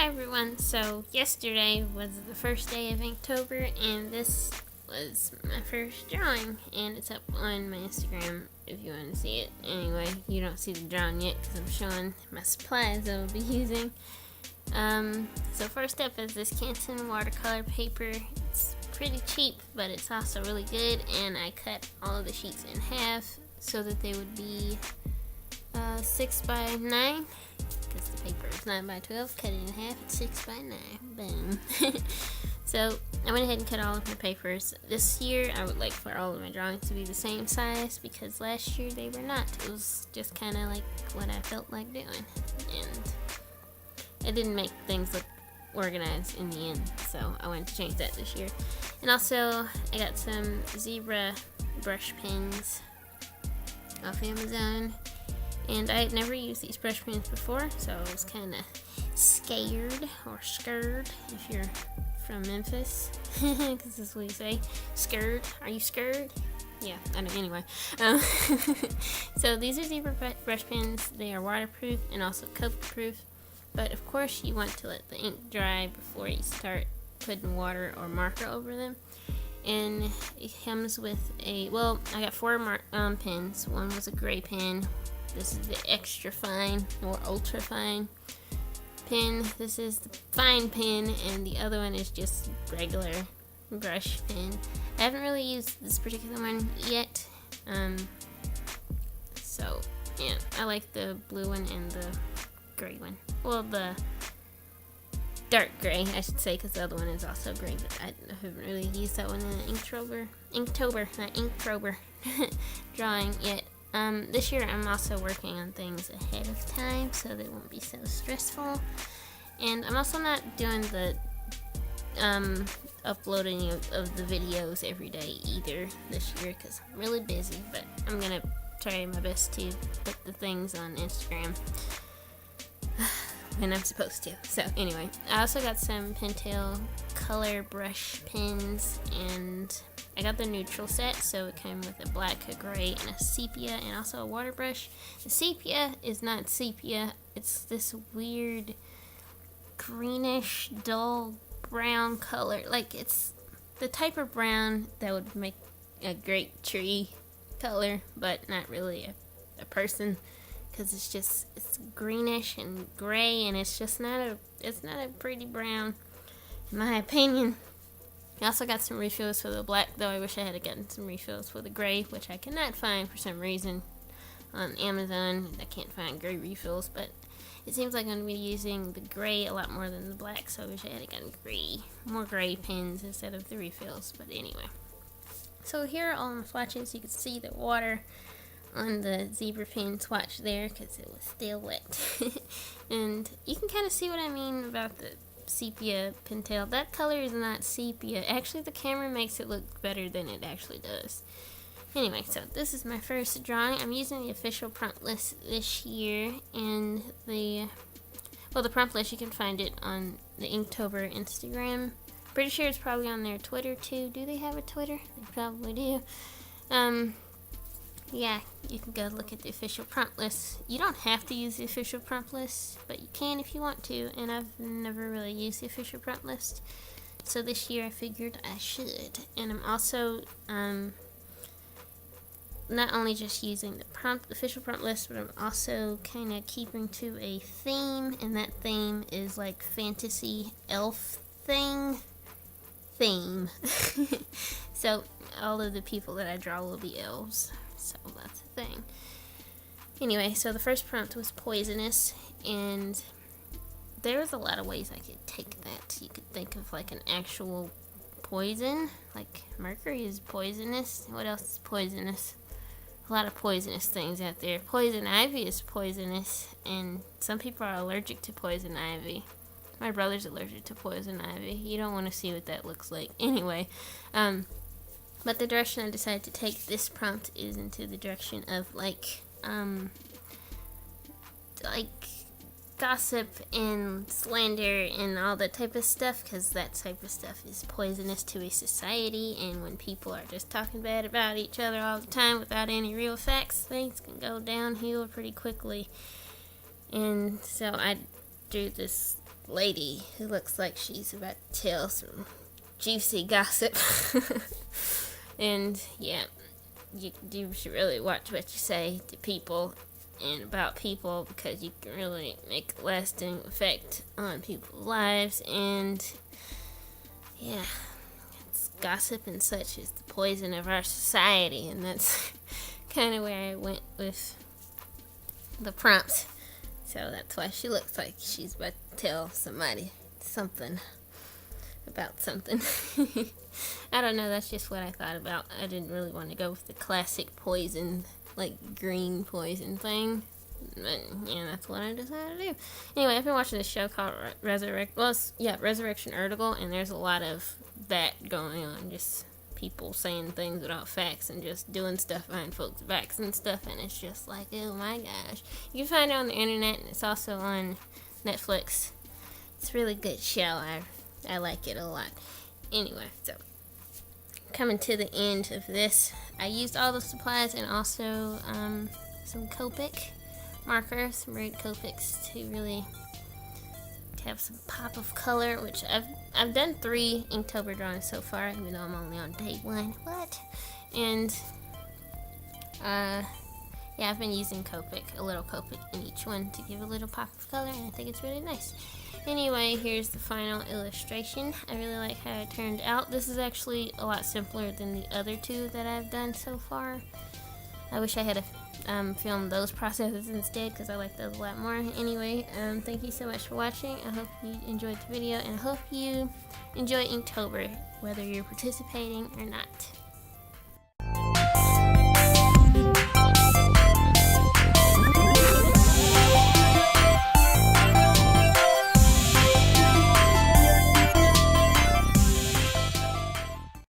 Hi everyone, so yesterday was the first day of Inktober and this was my first drawing and it's up on my Instagram if you want to see it. Anyway, you don't see the drawing yet because I'm showing my supplies I will be using. So first up is this Canson watercolor paper. It's pretty cheap but it's also really good, and I cut all of the sheets in half so that they would be 6 by 9 because the paper is 9 by 12. Cut it in half, it's 6 by 9. Boom. So I went ahead and cut all of my papers. This year I would like for all of my drawings to be the same size because last year they were not. It was just kind of like what I felt like doing, and it didn't make things look organized in the end, so I wanted to change that this year. And also I got some zebra brush pens off Amazon, and I had never used these brush pens before, so I was kind of scared if you're from Memphis, because that's what you say. Scared? Are you scared? Yeah, I know. Anyway, so these are zebra brush pens. They are waterproof and also Copic proof, but of course you want to let the ink dry before you start putting water or marker over them. And it comes with I got 4 pens. One was a gray pen. This is the extra fine or ultra fine pen. This is the fine pen, and the other one is just regular brush pen. I haven't really used this particular one yet. So yeah, I like the blue one and the gray one. Well, the dark gray, I should say, because the other one is also gray, but I haven't really used that one in the Inktober drawing yet. This year I'm also working on things ahead of time so they won't be so stressful. And I'm also not doing the uploading of the videos every day either this year because I'm really busy, but I'm gonna try my best to put the things on Instagram when I'm supposed to. So anyway, I also got some Pentel color brush pens, and I got the neutral set, so it came with a black, a gray, and a sepia, and also a water brush. The sepia is not sepia, it's this weird greenish, dull brown color. Like, it's the type of brown that would make a great tree color, but not really a person, because it's greenish and gray, and it's not a pretty brown, in my opinion. I also got some refills for the black, though I wish I had gotten some refills for the gray, which I cannot find for some reason on Amazon. I can't find gray refills, but it seems like I'm going to be using the gray a lot more than the black, so I wish I had gotten more gray pens instead of the refills, but anyway. So here are all my swatches. You can see the water on the zebra pen swatch there because it was still wet. And you can kind of see what I mean about the sepia Pentel. That color is not sepia. Actually, the camera makes it look better than it actually does. Anyway, so this is my first drawing. I'm using the official prompt list this year, and the prompt list, you can find it on the Inktober Instagram. Pretty sure it's probably on their Twitter too. Do they have a Twitter? They probably do. Yeah, you can go look at the official prompt list. You don't have to use the official prompt list, but you can if you want to, and I've never really used the official prompt list. So this year I figured I should. And I'm also not only just using the official prompt list, but I'm also kind of keeping to a theme, and that theme is like fantasy elf theme. So all of the people that I draw will be elves. So that's the thing. Anyway, so the first prompt was poisonous, and there's a lot of ways I could take that. You could think of like an actual poison, like mercury is poisonous. What else is poisonous? A lot of poisonous things out there. Poison ivy is poisonous, and some people are allergic to poison ivy. My brother's allergic to poison ivy. You don't want to see what that looks like. Anyway, but the direction I decided to take this prompt is into the direction of like gossip and slander and all that type of stuff, because that type of stuff is poisonous to a society, and when people are just talking bad about each other all the time without any real facts, things can go downhill pretty quickly. And so I drew this lady who looks like she's about to tell some juicy gossip. And yeah, you should really watch what you say to people and about people, because you can really make a lasting effect on people's lives. And yeah, it's gossip and such is the poison of our society, and that's kind of where I went with the prompt. So that's why she looks like she's about to tell somebody something about something. I don't know, that's just what I thought about. I didn't really want to go with the classic poison, like green poison thing. But yeah, that's what I decided to do. Anyway, I've been watching this show called Resurrection Article, and there's a lot of that going on. Just people saying things without facts and just doing stuff behind folks' backs and stuff, and it's just like, oh my gosh. You can find it on the internet, and it's also on Netflix. It's a really good show. I like it a lot. Anyway, so coming to the end of this, I used all the supplies and also some Copic markers, some red Copics, to really have some pop of color, which I've done 3 Inktober drawings so far, even though I'm only on day 1. What? And yeah, I've been using Copic, a little Copic in each one to give a little pop of color, and I think it's really nice. Anyway, here's the final illustration. I really like how it turned out. This is actually a lot simpler than the other 2 that I've done so far. I wish I had filmed those processes instead, because I like those a lot more. Anyway, thank you so much for watching. I hope you enjoyed the video, and I hope you enjoy Inktober, whether you're participating or not.